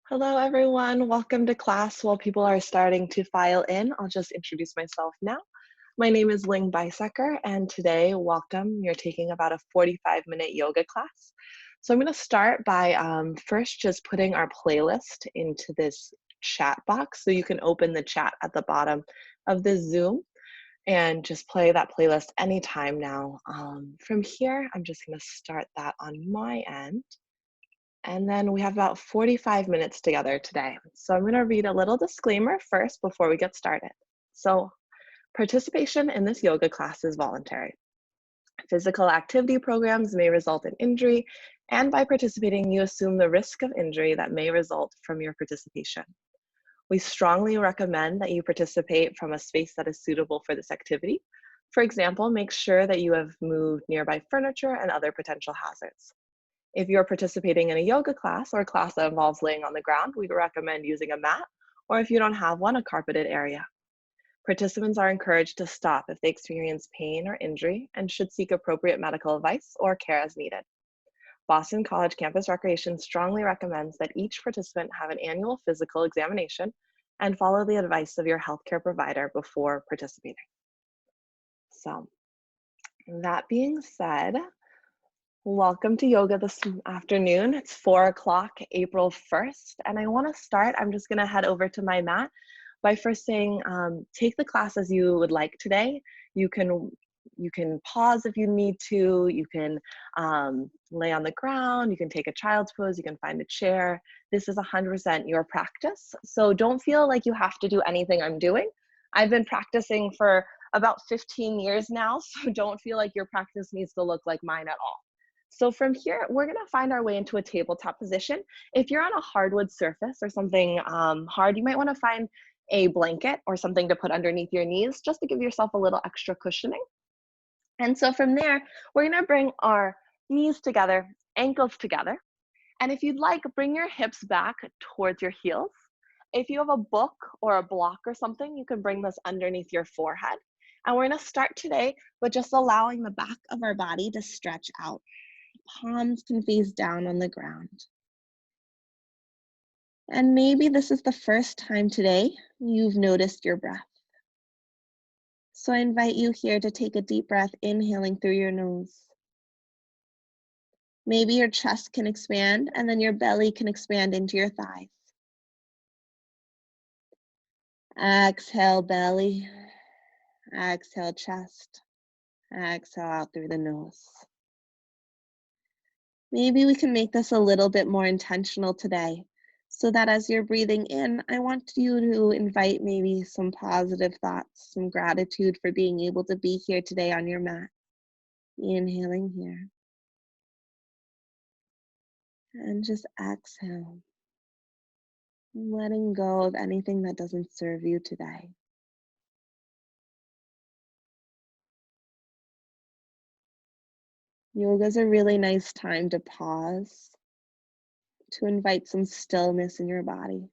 Hello, everyone. Welcome to class. While people are starting to file in, I'll just introduce myself now. My name is Ling Bisecker, and today, welcome. You're taking about a 45-minute yoga class. So I'm going to start by first just putting our playlist into this chat box. So you can open the chat at the bottom of the Zoom and just play that playlist anytime now. From here, I'm just going to start that on my end. And then we have about 45 minutes together today. So I'm going to read a little disclaimer first before we get started. So participation in this yoga class is voluntary. Physical activity programs may result in injury, and by participating, you assume the risk of injury that may result from your participation. We strongly recommend that you participate from a space that is suitable for this activity. For example, make sure that you have moved nearby furniture and other potential hazards. If you're participating in a yoga class or a class that involves laying on the ground, we recommend using a mat, or if you don't have one, a carpeted area. Participants are encouraged to stop if they experience pain or injury and should seek appropriate medical advice or care as needed. Boston College Campus Recreation strongly recommends that each participant have an annual physical examination and follow the advice of your healthcare provider before participating. So, that being said, welcome to yoga this afternoon. It's 4 o'clock, April 1st, and I want to start. I'm just going to head over to my mat by first saying, take the class as you would like today. You can pause if you need to. You can lay on the ground. You can take a child's pose. You can find a chair. This is 100% your practice. So don't feel like you have to do anything I'm doing. I've been practicing for about 15 years now, so don't feel like your practice needs to look like mine at all. So from here, we're gonna find our way into a tabletop position. If you're on a hardwood surface or something hard, you might wanna find a blanket or something to put underneath your knees just to give yourself a little extra cushioning. And so from there, we're gonna bring our knees together, ankles together. And if you'd like, bring your hips back towards your heels. If you have a book or a block or something, you can bring this underneath your forehead. And we're gonna start today with just allowing the back of our body to stretch out. Palms can face down on the ground. And maybe this is the first time today you've noticed your breath. So I invite you here to take a deep breath, inhaling through your nose. Maybe your chest can expand and then your belly can expand into your thighs. Exhale, belly. Exhale, chest. Exhale out through the nose. Maybe we can make this a little bit more intentional today, so that as you're breathing in, I want you to invite maybe some positive thoughts, some gratitude for being able to be here today on your mat. Inhaling here. And just exhale. Letting go of anything that doesn't serve you today. Yoga is a really nice time to pause, to invite some stillness in your body.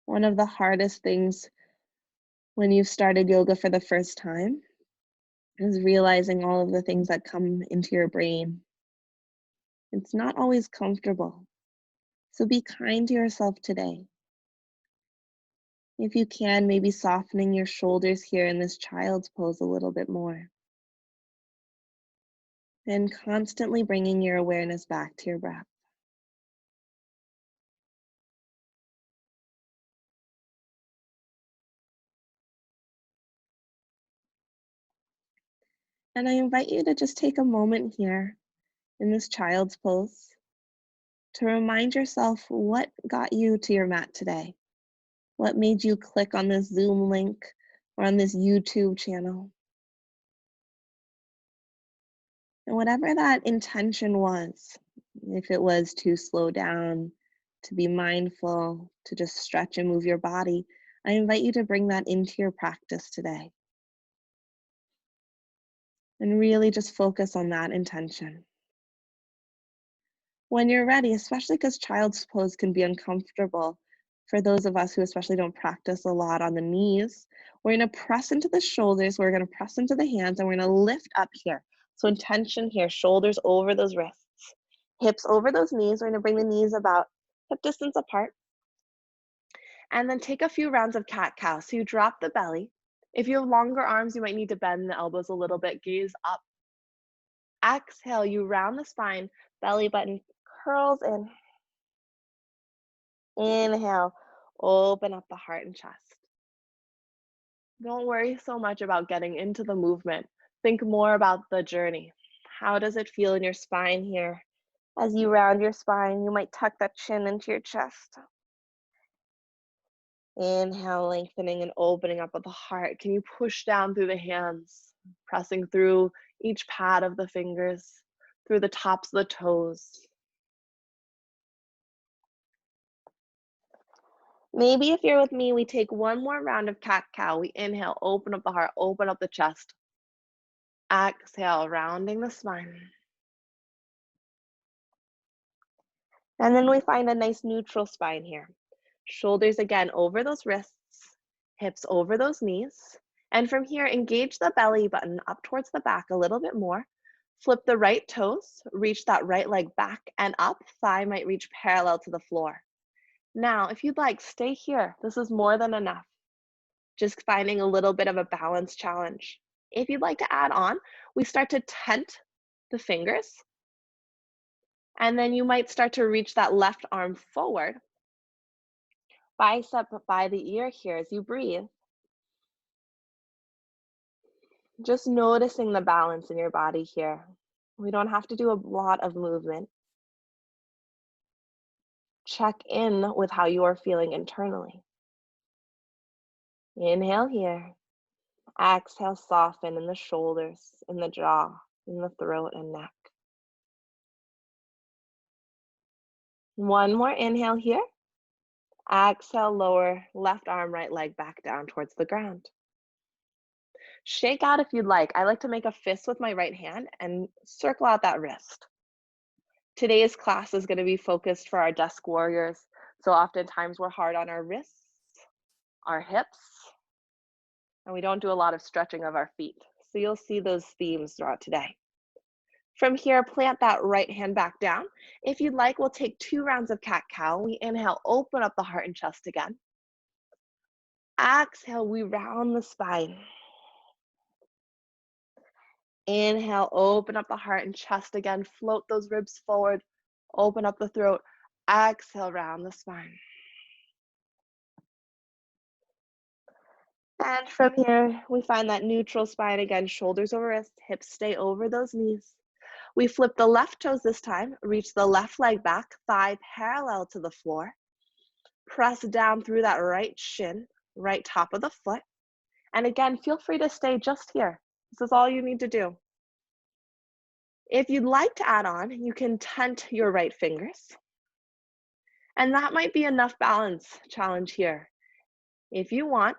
One of the hardest things when you've started yoga for the first time is realizing all of the things that come into your brain. It's not always comfortable. So be kind to yourself today. If you can, maybe softening your shoulders here in this child's pose a little bit more. And constantly bringing your awareness back to your breath. And I invite you to just take a moment here in this child's pose to remind yourself what got you to your mat today. What made you click on this Zoom link or on this YouTube channel? And whatever that intention was, if it was to slow down, to be mindful, to just stretch and move your body, I invite you to bring that into your practice today. And really just focus on that intention. When you're ready, especially because child's pose can be uncomfortable for those of us who especially don't practice a lot on the knees, we're gonna press into the shoulders, we're gonna press into the hands, and we're gonna lift up here. So intention here, shoulders over those wrists, hips over those knees. We're gonna bring the knees about hip distance apart. And then take a few rounds of cat-cow. So you drop the belly. If you have longer arms, you might need to bend the elbows a little bit, gaze up. Exhale, you round the spine, belly button curls in. Inhale, open up the heart and chest. Don't worry so much about getting into the movement. Think more about the journey. How does it feel in your spine here? As you round your spine, you might tuck that chin into your chest. Inhale, lengthening and opening up of the heart. Can you push down through the hands, pressing through each pad of the fingers, through the tops of the toes? Maybe if you're with me, we take one more round of cat-cow. We inhale, open up the heart, open up the chest. Exhale, rounding the spine. And then we find a nice neutral spine here. Shoulders again over those wrists, hips over those knees. And from here, engage the belly button up towards the back a little bit more. Flip the right toes, reach that right leg back and up. Thigh might reach parallel to the floor. Now, if you'd like, stay here. This is more than enough. Just finding a little bit of a balance challenge. If you'd like to add on, we start to tent the fingers. And then you might start to reach that left arm forward. Bicep by the ear here as you breathe. Just noticing the balance in your body here. We don't have to do a lot of movement. Check in with how you are feeling internally. Inhale here. Exhale, soften in the shoulders, in the jaw, in the throat and neck. One more inhale here. Exhale, lower left arm, right leg back down towards the ground. Shake out if you'd like. I like to make a fist with my right hand and circle out that wrist. Today's class is going to be focused for our desk warriors. So oftentimes we're hard on our wrists, our hips, and we don't do a lot of stretching of our feet. So you'll see those themes throughout today. From here, plant that right hand back down. If you'd like, we'll take 2 rounds of cat-cow. We inhale, open up the heart and chest again. Exhale, we round the spine. Inhale, open up the heart and chest again. Float those ribs forward. Open up the throat. Exhale, round the spine. And from here, we find that neutral spine again. Shoulders over wrists, hips stay over those knees. We flip the left toes this time. Reach the left leg back, thigh parallel to the floor. Press down through that right shin, right top of the foot. And again, feel free to stay just here. This is all you need to do. If you'd like to add on, you can tent your right fingers. And that might be enough balance challenge here. If you want,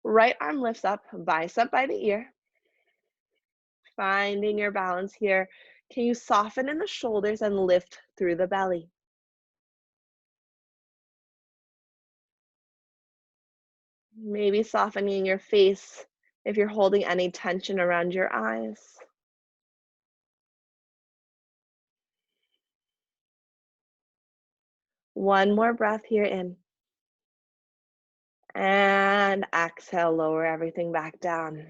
right arm lifts up, bicep by the ear. Finding your balance here. Can you soften in the shoulders and lift through the belly? Maybe softening your face if you're holding any tension around your eyes. One more breath here in. And exhale, lower everything back down.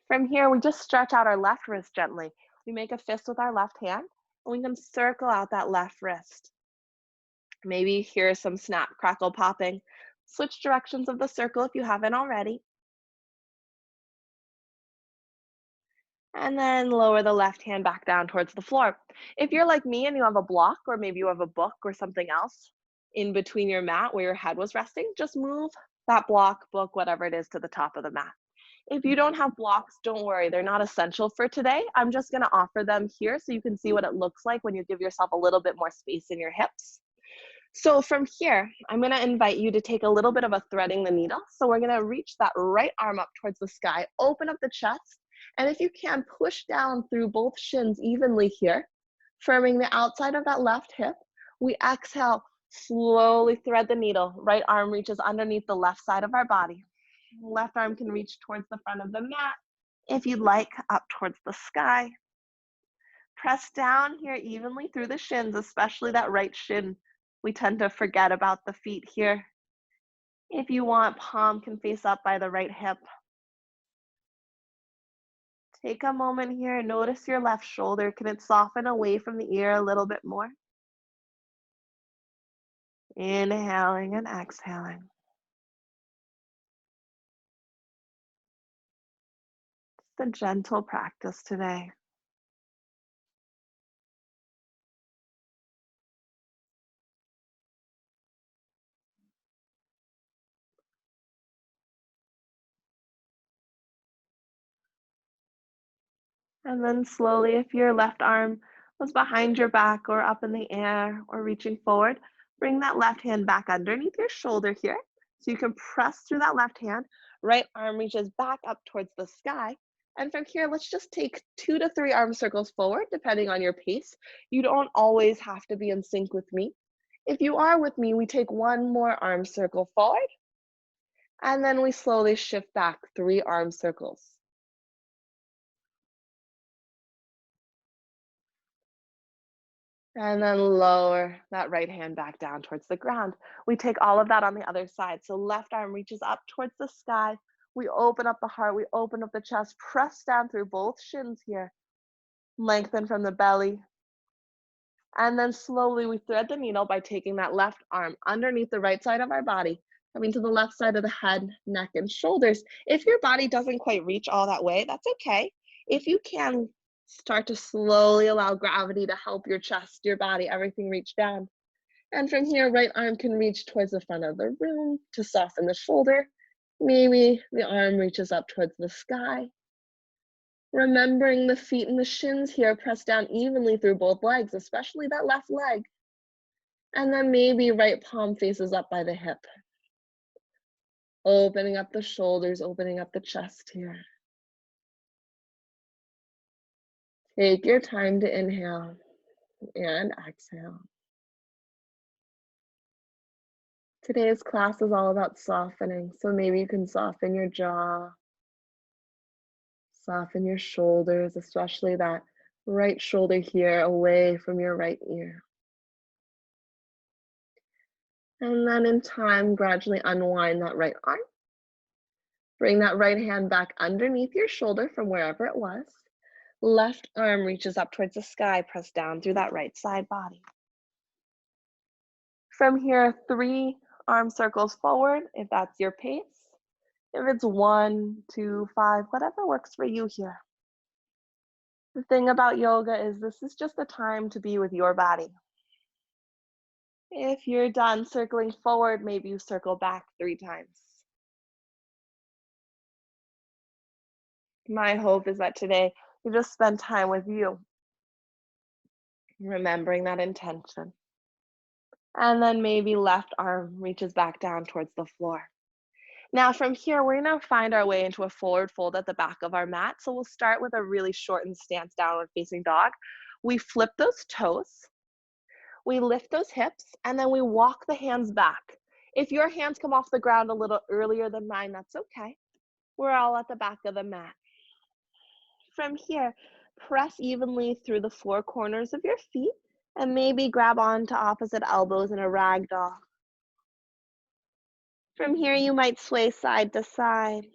From here, we just stretch out our left wrist gently. We make a fist with our left hand, and we can circle out that left wrist. Maybe hear some snap, crackle, popping. Switch directions of the circle if you haven't already. And then lower the left hand back down towards the floor. If you're like me and you have a block, or maybe you have a book or something else in between your mat where your head was resting, just move that block, book, whatever it is, to the top of the mat. If you don't have blocks, don't worry, they're not essential for today. I'm just gonna offer them here so you can see what it looks like when you give yourself a little bit more space in your hips. So from here, I'm gonna invite you to take a little bit of a threading the needle. So we're gonna reach that right arm up towards the sky, open up the chest, and if you can, push down through both shins evenly here, firming the outside of that left hip. We exhale, slowly thread the needle. Right arm reaches underneath the left side of our body. Left arm can reach towards the front of the mat. If you'd like, up towards the sky. Press down here evenly through the shins, especially that right shin. We tend to forget about the feet here. If you want, palm can face up by the right hip. Take a moment here and notice your left shoulder. Can it soften away from the ear a little bit more? Inhaling and exhaling. Just a gentle practice today. And then slowly, if your left arm was behind your back or up in the air or reaching forward, bring that left hand back underneath your shoulder here. So you can press through that left hand. Right arm reaches back up towards the sky. And from here, let's just take 2 to 3 arm circles forward, depending on your pace. You don't always have to be in sync with me. If you are with me, we take 1 more arm circle forward. And then we slowly shift back 3 arm circles. And then lower that right hand back down towards the ground. We take all of that on the other side. So left arm reaches up towards the sky. We open up the heart, we open up the chest, press down through both shins here. Lengthen from the belly. And then slowly we thread the needle by taking that left arm underneath the right side of our body, coming to the left side of the head, neck, and shoulders. If your body doesn't quite reach all that way, that's okay. If you can, start to slowly allow gravity to help your chest, your body, everything reach down. And from here, right arm can reach towards the front of the room to soften the shoulder. Maybe the arm reaches up towards the sky. Remembering the feet and the shins here, press down evenly through both legs, especially that left leg. And then maybe right palm faces up by the hip. Opening up the shoulders, opening up the chest here. Take your time to inhale and exhale. Today's class is all about softening, so maybe you can soften your jaw, soften your shoulders, especially that right shoulder here away from your right ear. And then in time, gradually unwind that right arm. Bring that right hand back underneath your shoulder from wherever it was. Left arm reaches up towards the sky, press down through that right side body. From here, 3 arm circles forward, if that's your pace. If it's 1, 2, 5, whatever works for you here. The thing about yoga is this is just a time to be with your body. If you're done circling forward, maybe you circle back 3 times. My hope is that today you just spend time with you, remembering that intention. And then maybe left arm reaches back down towards the floor. Now from here, we're gonna find our way into a forward fold at the back of our mat. So we'll start with a really shortened stance, downward facing dog. We flip those toes, we lift those hips, and then we walk the hands back. If your hands come off the ground a little earlier than mine, that's okay. We're all at the back of the mat. From here, press evenly through the 4 corners of your feet and maybe grab onto opposite elbows in a rag doll. From here, you might sway side to side.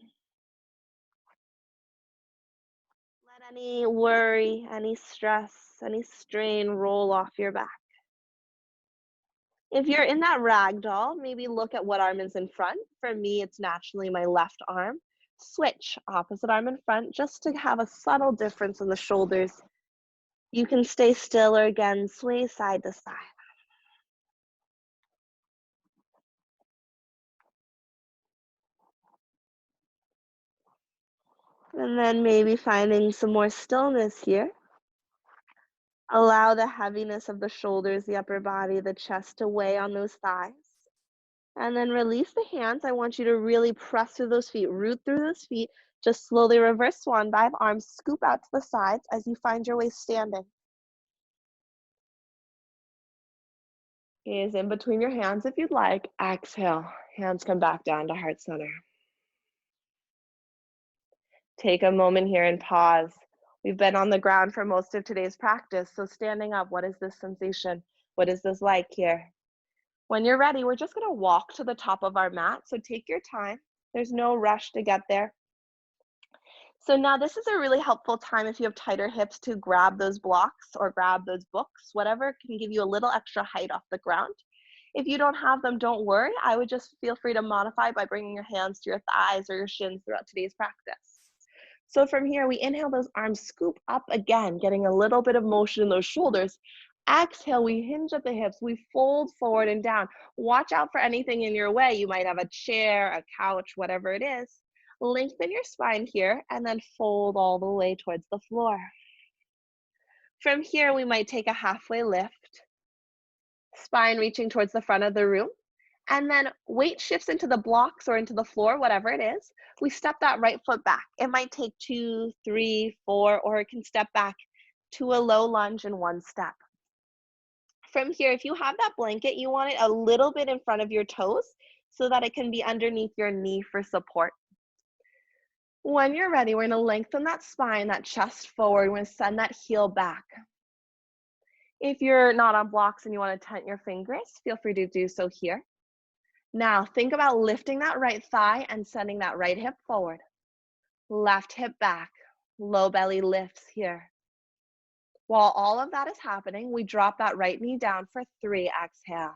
Let any worry, any stress, any strain roll off your back. If you're in that rag doll, maybe look at what arm is in front. For me, it's naturally my left arm. Switch opposite arm in front just to have a subtle difference in the shoulders. You can stay still or again, sway side to side. And then maybe finding some more stillness here. Allow the heaviness of the shoulders, the upper body, the chest to weigh on those thighs. And then release the hands. I want you to really press through those feet, root through those feet. Just slowly reverse swan dive, arms scoop out to the sides as you find your way standing. Gaze in between your hands if you'd like. Exhale, hands come back down to heart center. Take a moment here and pause. We've been on the ground for most of today's practice, so standing up, what is this sensation? What is this like here? When you're ready, we're just gonna walk to the top of our mat, so take your time. There's no rush to get there. So now this is a really helpful time if you have tighter hips to grab those blocks or grab those books, whatever can give you a little extra height off the ground. If you don't have them, don't worry. I would just feel free to modify by bringing your hands to your thighs or your shins throughout today's practice. So from here, we inhale, those arms scoop up again, getting a little bit of motion in those shoulders. Exhale, we hinge at the hips, we fold forward and down. Watch out for anything in your way. You might have a chair, a couch, whatever it is. Lengthen your spine here and then fold all the way towards the floor. From here, we might take a halfway lift, spine reaching towards the front of the room, and then weight shifts into the blocks or into the floor, whatever it is. We step that right foot back. It might take 2, 3, 4, or it can step back to a low lunge in one step. From here, if you have that blanket, you want it a little bit in front of your toes so that it can be underneath your knee for support. When you're ready, we're gonna lengthen that spine, that chest forward. We're gonna send that heel back. If you're not on blocks and you wanna tent your fingers, feel free to do so here. Now, think about lifting that right thigh and sending that right hip forward. Left hip back, low belly lifts here. While all of that is happening, we drop that right knee down for 3, exhale.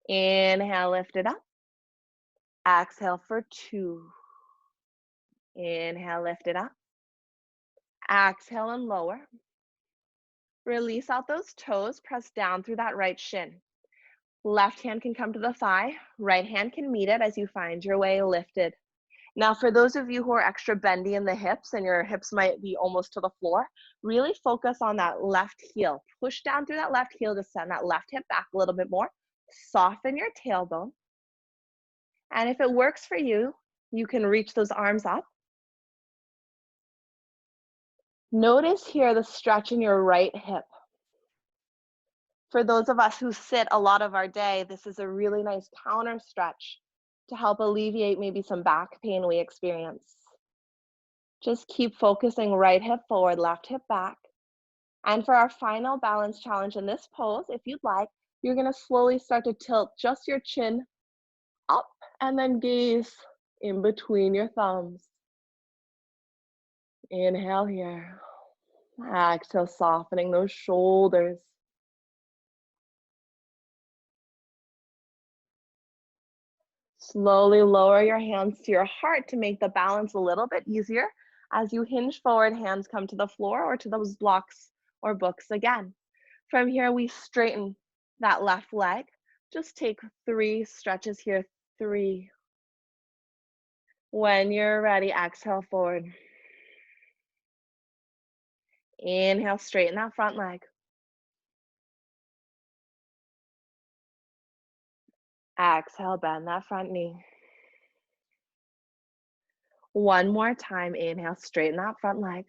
Inhale, lift it up. Exhale for 2. Inhale, lift it up. Exhale and lower. Release out those toes, press down through that right shin. Left hand can come to the thigh, right hand can meet it as you find your way lifted. Now, for those of you who are extra bendy in the hips and your hips might be almost to the floor, really focus on that left heel. Push down through that left heel to send that left hip back a little bit more. Soften your tailbone. And if it works for you, you can reach those arms up. Notice here the stretch in your right hip. For those of us who sit a lot of our day, this is a really nice counter stretch to help alleviate maybe some back pain we experience. Just keep focusing right hip forward, left hip back. And for our final balance challenge in this pose, if you'd like, you're gonna slowly start to tilt just your chin up and then gaze in between your thumbs. Inhale here. Exhale, softening those shoulders. Slowly lower your hands to your heart to make the balance a little bit easier. As you hinge forward, hands come to the floor or to those blocks or books again. From here, we straighten that left leg. Just take 3 stretches here. 3. When you're ready, exhale forward. Inhale, straighten that front leg. Exhale, bend that front knee. One more time, inhale, straighten that front leg.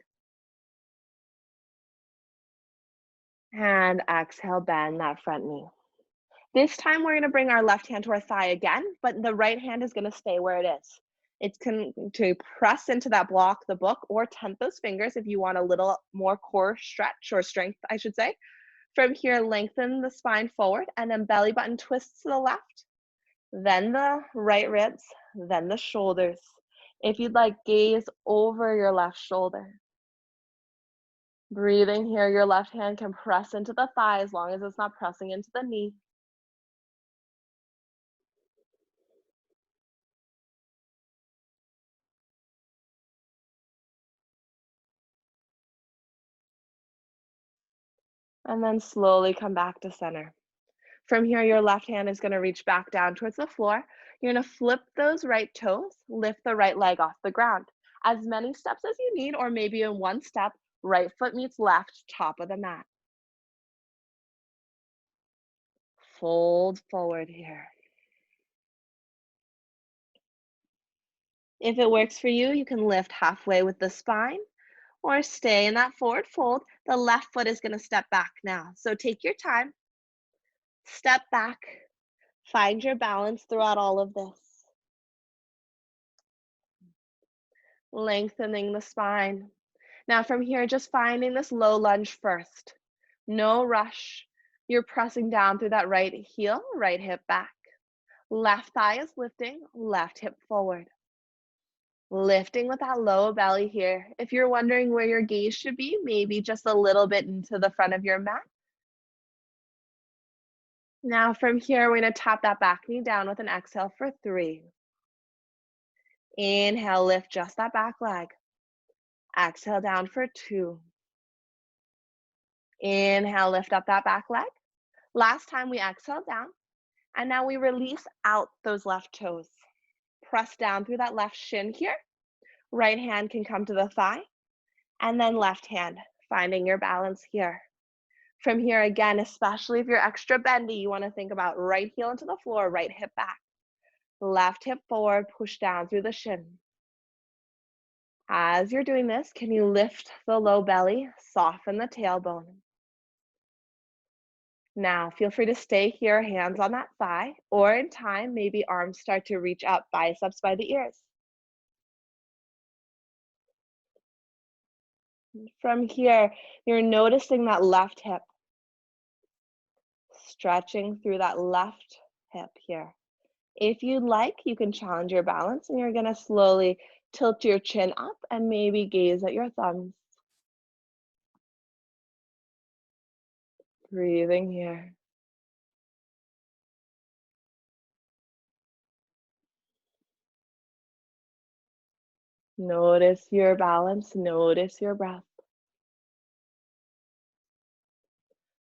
And exhale, bend that front knee. This time we're gonna bring our left hand to our thigh again, but the right hand is gonna stay where it is. It's going to press into that block, the book, or tent those fingers if you want a little more core stretch or strength, I should say. From here, lengthen the spine forward and then belly button twists to the left, then the right ribs, then the shoulders. If you'd like, gaze over your left shoulder. Breathing here, your left hand can press into the thigh as long as it's not pressing into the knee. And then slowly come back to center. From here, your left hand is going to reach back down towards the floor. You're going to flip those right toes, lift the right leg off the ground. As many steps as you need, or maybe in one step, right foot meets left, top of the mat. Fold forward here. If it works for you, you can lift halfway with the spine or stay in that forward fold. The left foot is going to step back now. So take your time, step back, find your balance throughout all of this. Lengthening the spine. Now from here, just finding this low lunge first. No rush. You're pressing down through that right heel, right hip back. Left thigh is lifting, left hip forward. Lifting with that low belly here. If you're wondering where your gaze should be, maybe just a little bit into the front of your mat. Now from here, we're going to tap that back knee down with an exhale for 3. Inhale, lift just that back leg. Exhale down for 2. Inhale, lift up that back leg. Last time we exhale down, and now we release out those left toes. Press down through that left shin here. Right hand can come to the thigh, and then left hand, finding your balance here. From here again, especially if you're extra bendy, you want to think about right heel into the floor, right hip back. Left hip forward, push down through the shin. As you're doing this, can you lift the low belly, soften the tailbone? Now, feel free to stay here, hands on that thigh, or in time, maybe arms start to reach up, biceps by the ears. From here, you're noticing that left hip, stretching through that left hip here. If you'd like, you can challenge your balance, and you're gonna slowly tilt your chin up and maybe gaze at your thumbs. Breathing here. Notice your balance, notice your breath.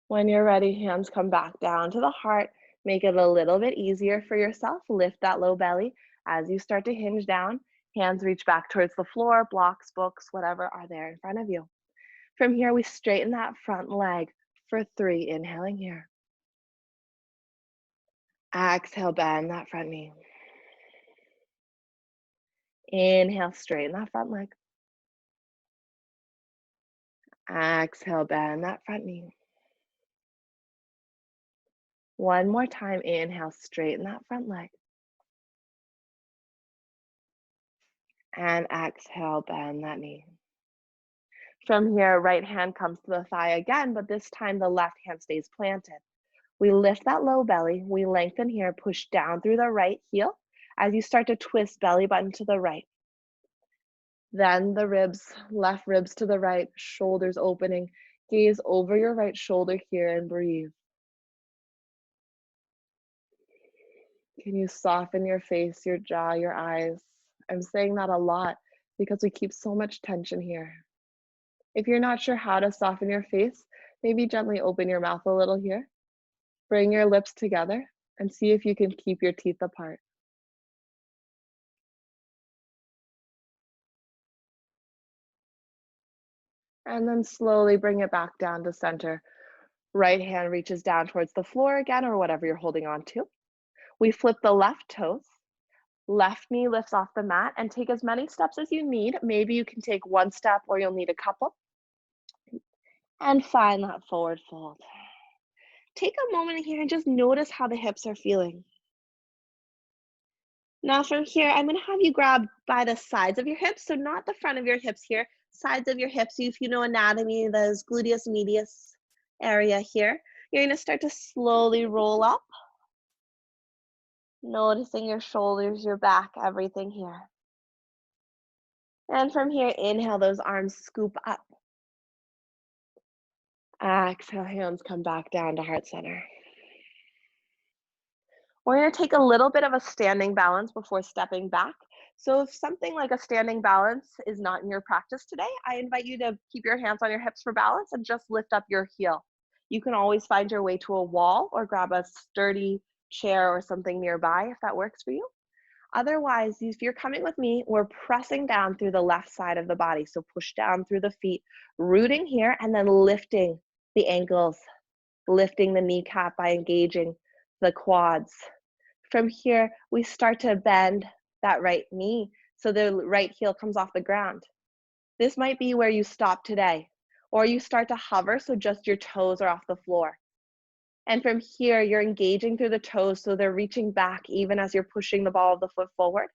When you're ready, hands come back down to the heart. Make it a little bit easier for yourself. Lift that low belly. As you start to hinge down, hands reach back towards the floor, blocks, books, whatever are there in front of you. From here, we straighten that front leg for 3, inhaling here. Exhale, bend that front knee. Inhale, straighten that front leg. Exhale, bend that front knee. One more time, inhale, straighten that front leg. And exhale, bend that knee. From here, right hand comes to the thigh again, but this time the left hand stays planted. We lift that low belly, we lengthen here, push down through the right heel as you start to twist belly button to the right. Then the ribs, left ribs to the right, shoulders opening. Gaze over your right shoulder here and breathe. Can you soften your face, your jaw, your eyes? I'm saying that a lot because we keep so much tension here. If you're not sure how to soften your face, maybe gently open your mouth a little here. Bring your lips together and see if you can keep your teeth apart. And then slowly bring it back down to center. Right hand reaches down towards the floor again, or whatever you're holding on to. We flip the left toes. Left knee lifts off the mat, and take as many steps as you need. Maybe you can take 1 step or you'll need a couple. And find that forward fold. Take a moment here and just notice how the hips are feeling. Now from here, I'm gonna have you grab by the sides of your hips, so not the front of your hips here, sides of your hips. If you know anatomy, those gluteus medius area here, you're gonna start to slowly roll up, noticing your shoulders, your back, everything here. And from here, inhale, those arms scoop up. Exhale, hands come back down to heart center. We're going to take a little bit of a standing balance before stepping back. So if something like a standing balance is not in your practice today, I invite you to keep your hands on your hips for balance and just lift up your heel. You can always find your way to a wall or grab a sturdy chair or something nearby if that works for you. Otherwise, if you're coming with me, we're pressing down through the left side of the body. So push down through the feet, rooting here, and then lifting the ankles, lifting the kneecap by engaging the quads. From here, we start to bend that right knee so the right heel comes off the ground. This might be where you stop today, or you start to hover so just your toes are off the floor. And from here, you're engaging through the toes so they're reaching back even as you're pushing the ball of the foot forward.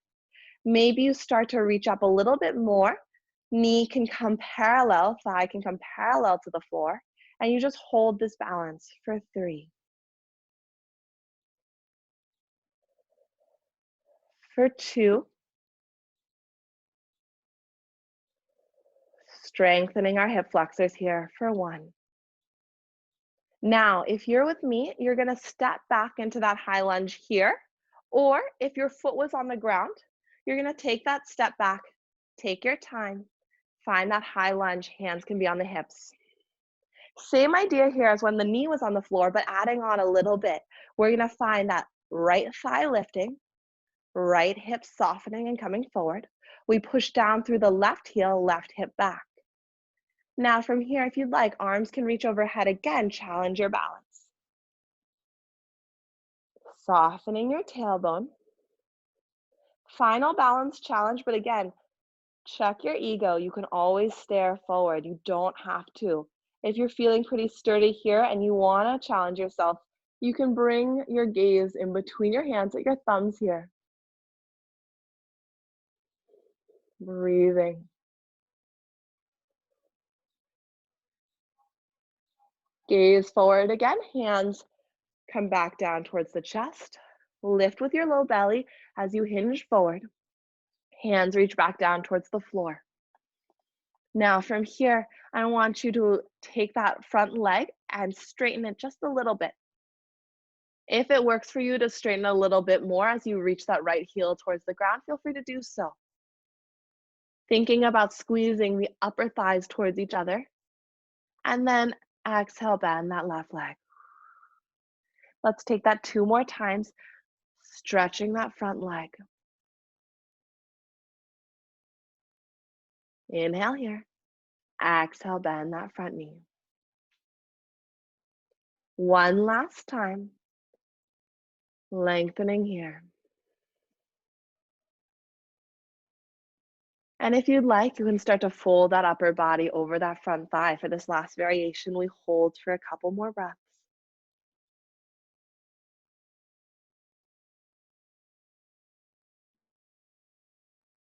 Maybe you start to reach up a little bit more, Knee can come parallel, thigh can come parallel to the floor, and you just hold this balance for 3, for 2, strengthening our hip flexors here for 1. Now, if you're with me, you're gonna step back into that high lunge here, or if your foot was on the ground, you're gonna take that step back, take your time, find that high lunge, hands can be on the hips. Same idea here as when the knee was on the floor, but adding on a little bit. We're gonna find that right thigh lifting, right hip softening and coming forward. We push down through the left heel, left hip back. Now from here, if you'd like, arms can reach overhead again, challenge your balance. Softening your tailbone. Final balance challenge, but again, check your ego. You can always stare forward. You don't have to. If you're feeling pretty sturdy here and you want to challenge yourself, you can bring your gaze in between your hands at your thumbs here. Breathing. Gaze forward again. Hands come back down towards the chest. Lift with your low belly as you hinge forward. Hands reach back down towards the floor. Now from here, I want you to take that front leg and straighten it just a little bit. If it works for you to straighten a little bit more as you reach that right heel towards the ground, feel free to do so. Thinking about squeezing the upper thighs towards each other. And then exhale, bend that left leg. Let's take that 2 more times, stretching that front leg. Inhale here. Exhale, bend that front knee. One last time. Lengthening here. And if you'd like, you can start to fold that upper body over that front thigh. For this last variation, we hold for a couple more breaths.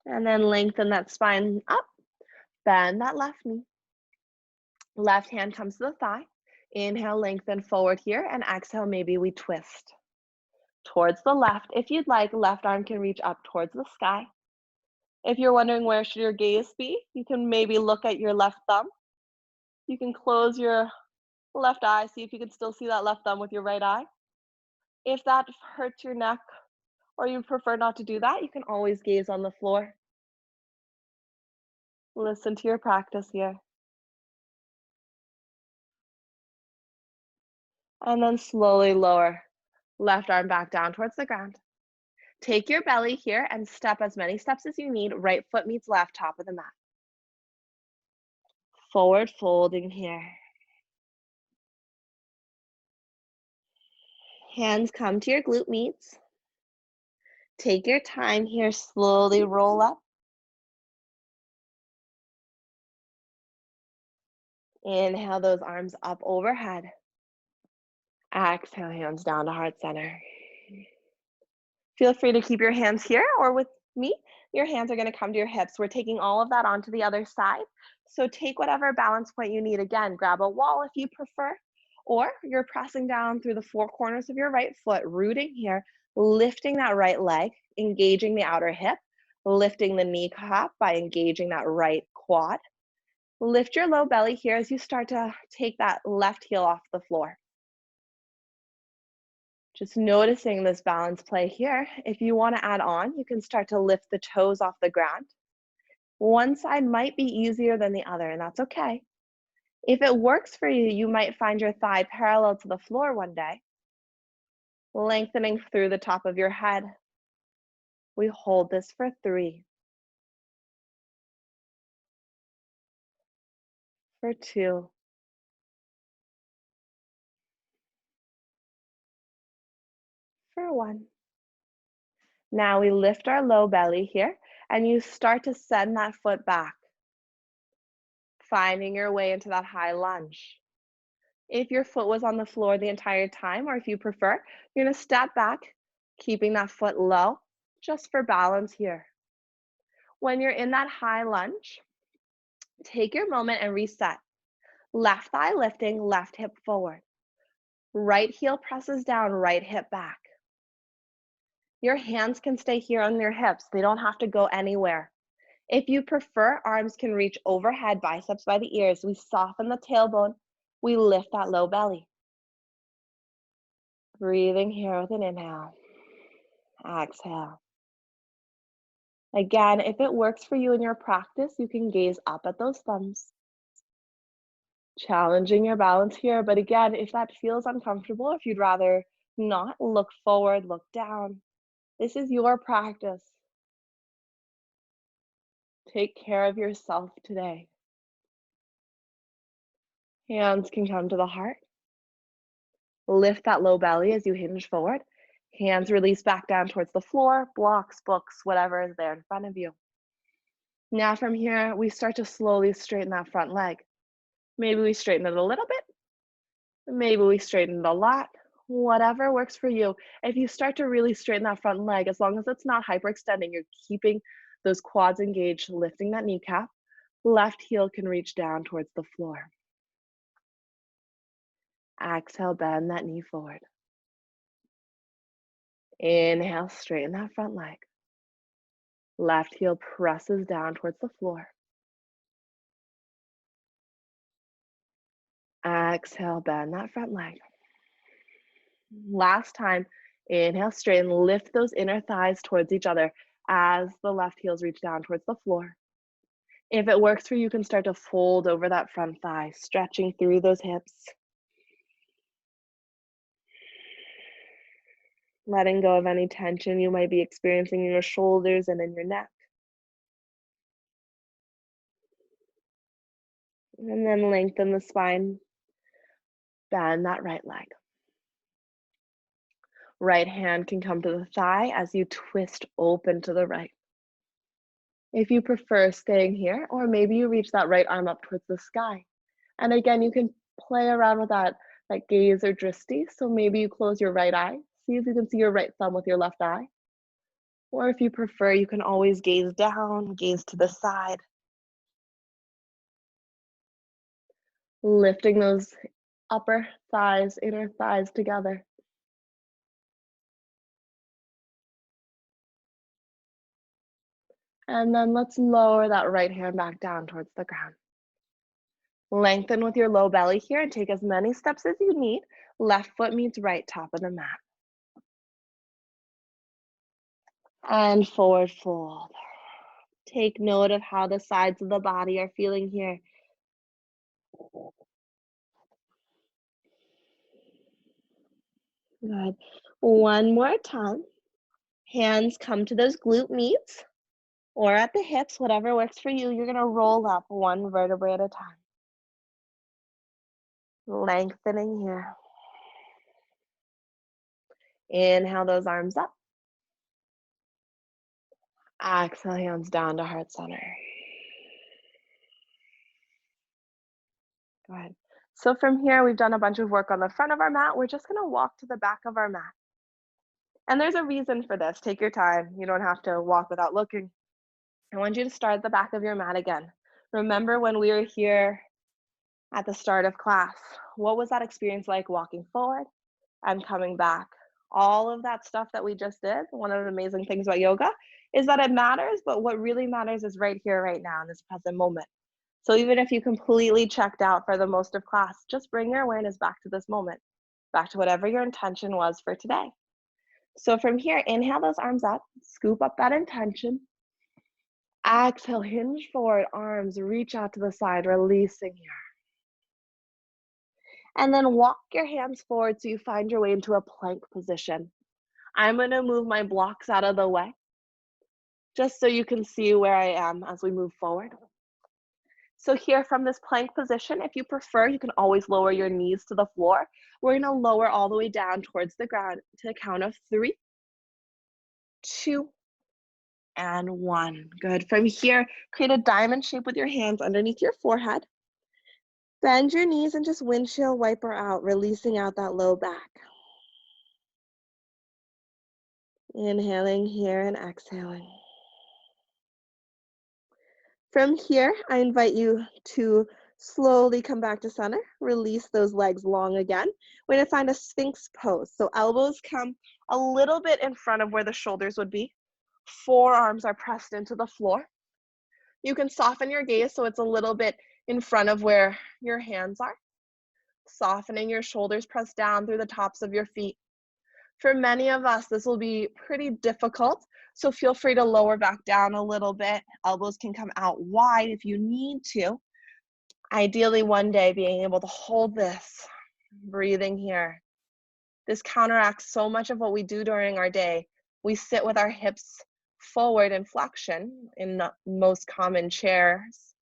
And then lengthen that spine up, bend that left knee. Left hand comes to the thigh. Inhale, lengthen forward here, and exhale, maybe we twist towards the left. If you'd like, left arm can reach up towards the sky. If you're wondering where should your gaze be, you can maybe look at your left thumb. You can close your left eye, see if you can still see that left thumb with your right eye. If that hurts your neck or you prefer not to do that, you can always gaze on the floor. Listen to your practice here. And then slowly lower left arm back down towards the ground. Take your belly here and step as many steps as you need. Right foot meets left, top of the mat. Forward folding here. Hands come to your glute meats. Take your time here, slowly roll up. Inhale those arms up overhead. Exhale, hands down to heart center. Feel free to keep your hands here or with me. Your hands are going to come to your hips. We're taking all of that onto the other side. So take whatever balance point you need. Again, grab a wall if you prefer, or you're pressing down through the 4 corners of your right foot, rooting here, lifting that right leg, engaging the outer hip, lifting the kneecap by engaging that right quad. Lift your low belly here as you start to take that left heel off the floor. Just noticing this balance play here. If you want to add on, you can start to lift the toes off the ground. One side might be easier than the other, and that's okay. If it works for you, you might find your thigh parallel to the floor one day. Lengthening through the top of your head. We hold this for 3, for 2, for 1. Now we lift our low belly here, and you start to send that foot back, finding your way into that high lunge. If your foot was on the floor the entire time, or if you prefer, you're gonna step back, keeping that foot low, just for balance here. When you're in that high lunge, Take your moment and reset. Left thigh lifting, left hip forward. Right heel presses down, right hip back. Your hands can stay here on your hips. They don't have to go anywhere. If you prefer, arms can reach overhead, biceps by the ears. We soften the tailbone. We lift that low belly. Breathing here with an inhale. Exhale. Again, if it works for you in your practice, you can gaze up at those thumbs. Challenging your balance here, but again, if that feels uncomfortable, if you'd rather not, look forward, look down. This is your practice. Take care of yourself today. Hands can come to the heart. Lift that low belly as you hinge forward. Hands release back down towards the floor, blocks, books, whatever is there in front of you. Now from here, we start to slowly straighten that front leg. Maybe we straighten it a little bit. Maybe we straighten it a lot. Whatever works for you. If you start to really straighten that front leg, as long as it's not hyperextending, you're keeping those quads engaged, lifting that kneecap. Left heel can reach down towards the floor. Exhale, bend that knee forward. Inhale, straighten that front leg. Left heel presses down towards the floor. Exhale, bend that front leg. Last time, inhale, straighten, lift those inner thighs towards each other as the left heels reach down towards the floor. If it works for you, you can start to fold over that front thigh, stretching through those hips. Letting go of any tension you might be experiencing in your shoulders and in your neck. And then lengthen the spine, bend that right leg. Right hand can come to the thigh as you twist open to the right. If you prefer staying here, or maybe you reach that right arm up towards the sky. And again, you can play around with that gaze or drishti. So maybe you close your right eye. See if you can see your right thumb with your left eye. Or if you prefer, you can always gaze down, gaze to the side. Lifting those upper thighs, inner thighs together. And then let's lower that right hand back down towards the ground. Lengthen with your low belly here and take as many steps as you need. Left foot meets right top of the mat. And forward fold. Take note of how the sides of the body are feeling here. Good. One more time. Hands come to those glute meats or at the hips, whatever works for you. You're going to roll up one vertebrae at a time. Lengthening here. Inhale those arms up. Exhale, hands down to heart center. Good. So from here, we've done a bunch of work on the front of our mat. We're just going to walk to the back of our mat. And there's a reason for this. Take your time. You don't have to walk without looking. I want you to start at the back of your mat again. Remember when we were here at the start of class? What was that experience like walking forward and coming back? All of that stuff that we just did, one of the amazing things about yoga is that it matters, but what really matters is right here, right now, in this present moment. So even if you completely checked out for the most of class, just bring your awareness back to this moment, back to whatever your intention was for today. So from here, inhale those arms up, scoop up that intention. Exhale, hinge forward, arms reach out to the side, releasing here. And then walk your hands forward so you find your way into a plank position. I'm going to move my blocks out of the way, just so you can see where I am as we move forward. So here from this plank position, if you prefer, you can always lower your knees to the floor. We're going to lower all the way down towards the ground to the count of 3, 2, and 1. Good. From here, create a diamond shape with your hands underneath your forehead. Bend your knees and just windshield wiper out, releasing out that low back. Inhaling here and exhaling. From here, I invite you to slowly come back to center. Release those legs long again. We're going to find a Sphinx pose. So elbows come a little bit in front of where the shoulders would be. Forearms are pressed into the floor. You can soften your gaze so it's a little bit in front of where your hands are. Softening your shoulders, press down through the tops of your feet. For many of us, this will be pretty difficult, so feel free to lower back down a little bit. Elbows can come out wide if you need to. Ideally, one day being able to hold this, breathing here. This counteracts so much of what we do during our day. We sit with our hips forward in flexion in most common chairs.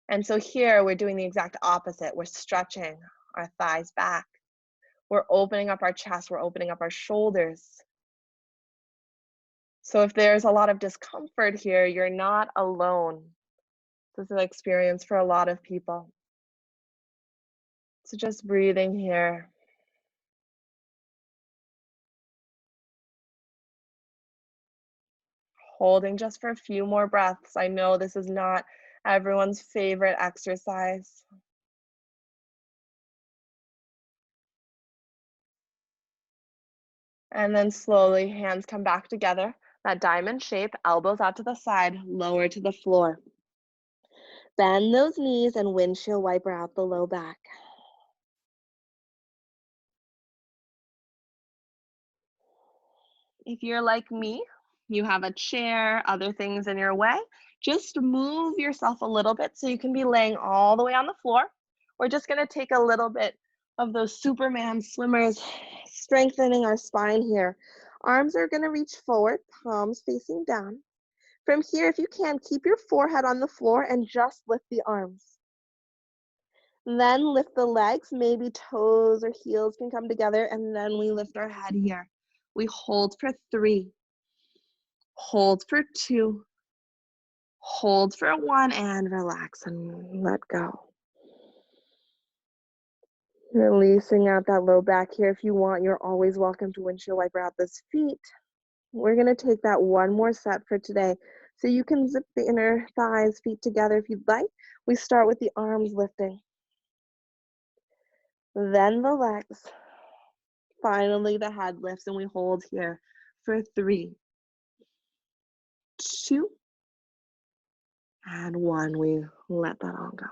And so here we're doing the exact opposite. We're stretching our thighs back. We're opening up our chest. We're opening up our shoulders. So if there's a lot of discomfort here, you're not alone. This is an experience for a lot of people. So just breathing here. Holding just for a few more breaths. I know this is not everyone's favorite exercise. And then slowly, hands come back together. That diamond shape, elbows out to the side, lower to the floor. Bend those knees and windshield wiper out the low back. If you're like me, you have a chair, other things in your way, just move yourself a little bit so you can be laying all the way on the floor. We're just going to take a little bit of those Superman swimmers, strengthening our spine here. Arms are going to reach forward, palms facing down. From here, if you can, keep your forehead on the floor and just lift the arms. Then lift the legs, maybe toes or heels can come together, and then we lift our head here. We hold for 3, hold for 2, hold for 1, and relax and let go. Releasing out that low back here. If you want, you're always welcome to windshield wiper out those feet. We're going to take that one more set for today. So you can zip the inner thighs, feet together if you'd like. We start with the arms lifting. Then the legs. Finally, the head lifts, and we hold here for 3, 2, and 1. We let that all go.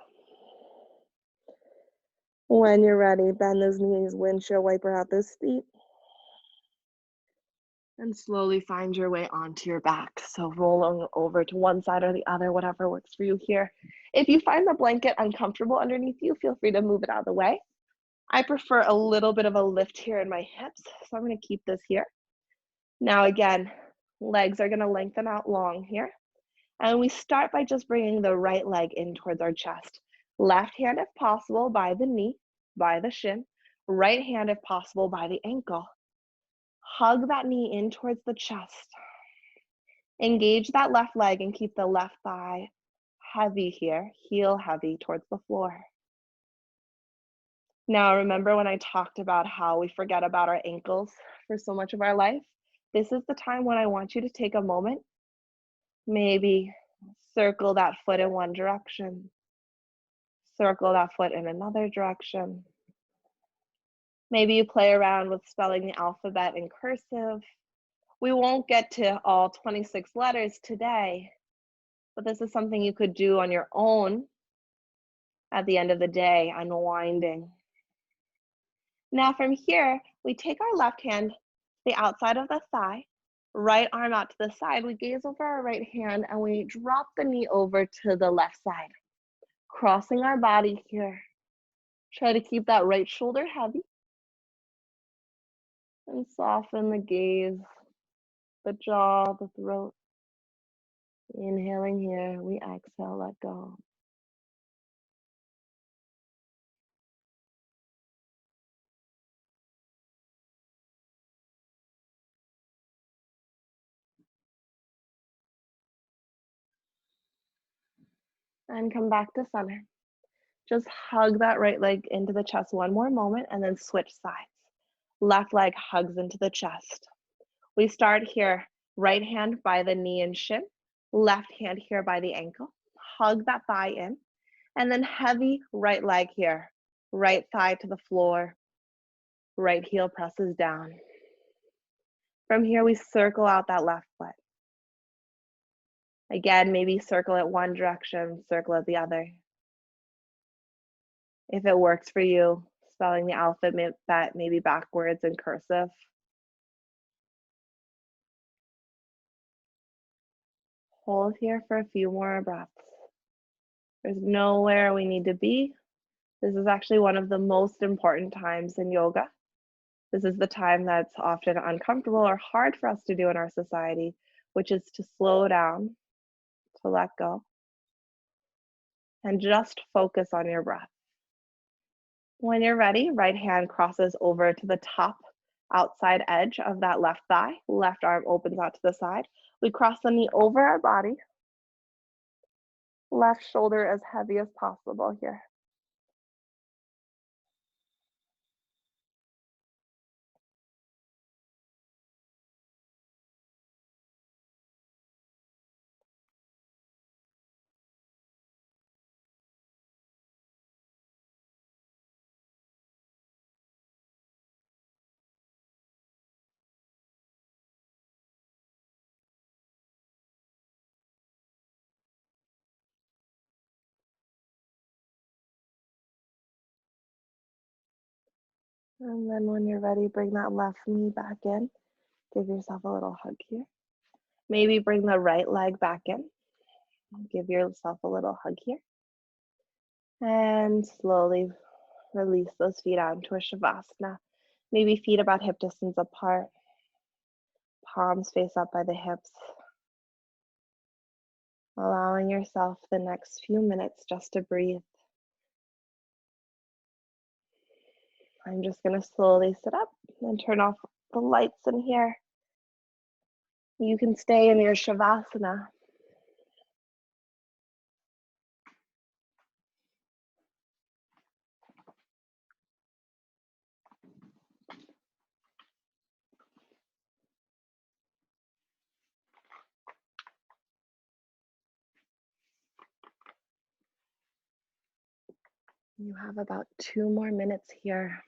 When you're ready, bend those knees, windshield wiper out those feet. And slowly find your way onto your back. So rolling over to one side or the other, whatever works for you here. If you find the blanket uncomfortable underneath you, feel free to move it out of the way. I prefer a little bit of a lift here in my hips, so I'm going to keep this here. Now again, legs are going to lengthen out long here. And we start by just bringing the right leg in towards our chest. Left hand, if possible, by the knee, by the shin. Right hand, if possible, by the ankle. Hug that knee in towards the chest. Engage that left leg and keep the left thigh heavy here, heel heavy towards the floor. Now, remember when I talked about how we forget about our ankles for so much of our life? This is the time when I want you to take a moment, maybe circle that foot in one direction, circle that foot in another direction. Maybe you play around with spelling the alphabet in cursive. We won't get to all 26 letters today, but this is something you could do on your own at the end of the day, unwinding. Now from here, we take our left hand to the outside of the thigh, right arm out to the side. We gaze over our right hand and we drop the knee over to the left side, crossing our body here. Try to keep that right shoulder heavy and soften the gaze, the jaw, the throat. Inhaling here, we exhale, let go. And come back to center. Just hug that right leg into the chest one more moment and then switch sides. Left leg hugs into the chest. We start here, right hand by the knee and shin, left hand here by the ankle. hug that thigh in. And then heavy right leg here. Right thigh to the floor. Right heel presses down. From here, we circle out that left foot. Again, maybe circle it one direction, circle it the other. If it works for you, spelling the alphabet maybe backwards in cursive. Hold here for a few more breaths. There's nowhere we need to be. This is actually one of the most important times in yoga. This is the time that's often uncomfortable or hard for us to do in our society, which is to slow down, to let go, and just focus on your breath. When you're ready, right hand crosses over to the top outside edge of that left thigh. Left arm opens out to the side. We cross the knee over our body. Left shoulder as heavy as possible here. And then when you're ready, bring that left knee back in. Give yourself a little hug here. Maybe bring the right leg back in. Give yourself a little hug here. And slowly release those feet out into a Savasana. Maybe feet about hip distance apart. Palms face up by the hips. Allowing yourself the next few minutes just to breathe. I'm just going to slowly sit up and turn off the lights in here. You can stay in your Shavasana. You have about 2 more minutes here.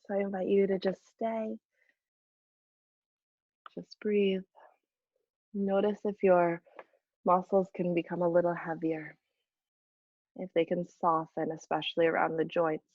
So I invite you to just stay. Just breathe. Notice if your muscles can become a little heavier, if they can soften, especially around the joints.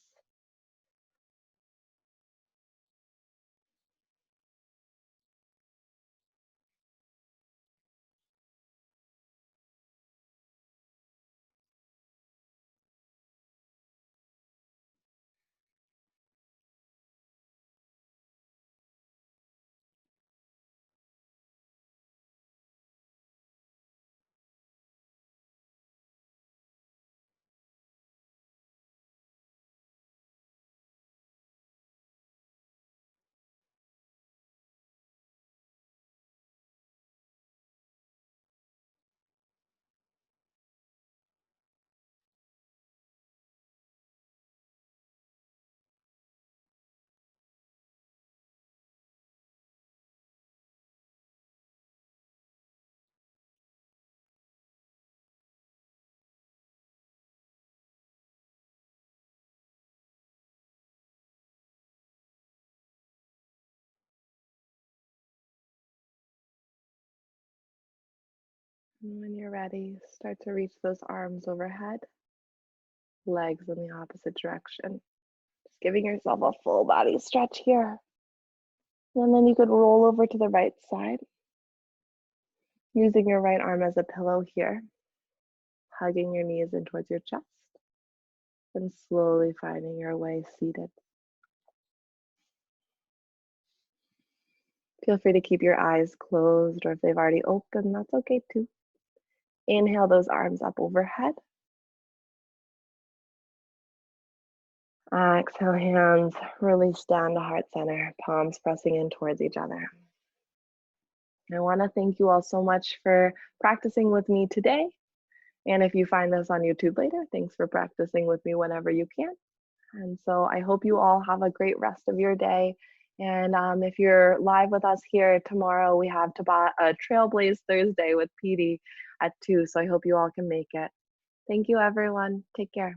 And when you're ready, start to reach those arms overhead, legs in the opposite direction. Just giving yourself a full body stretch here. And then you could roll over to the right side, using your right arm as a pillow here, hugging your knees in towards your chest, and slowly finding your way seated. Feel free to keep your eyes closed, or if they've already opened, that's okay too. Inhale those arms up overhead. Exhale, hands release down to heart center, palms pressing in towards each other. I want to thank you all so much for practicing with me today. And if you find this on YouTube later, thanks for practicing with me whenever you can. And so I hope you all have a great rest of your day. And if you're live with us here tomorrow, we have a Trailblaze Thursday with PD. at 2. So I hope you all can make it. Thank you, everyone. Take care.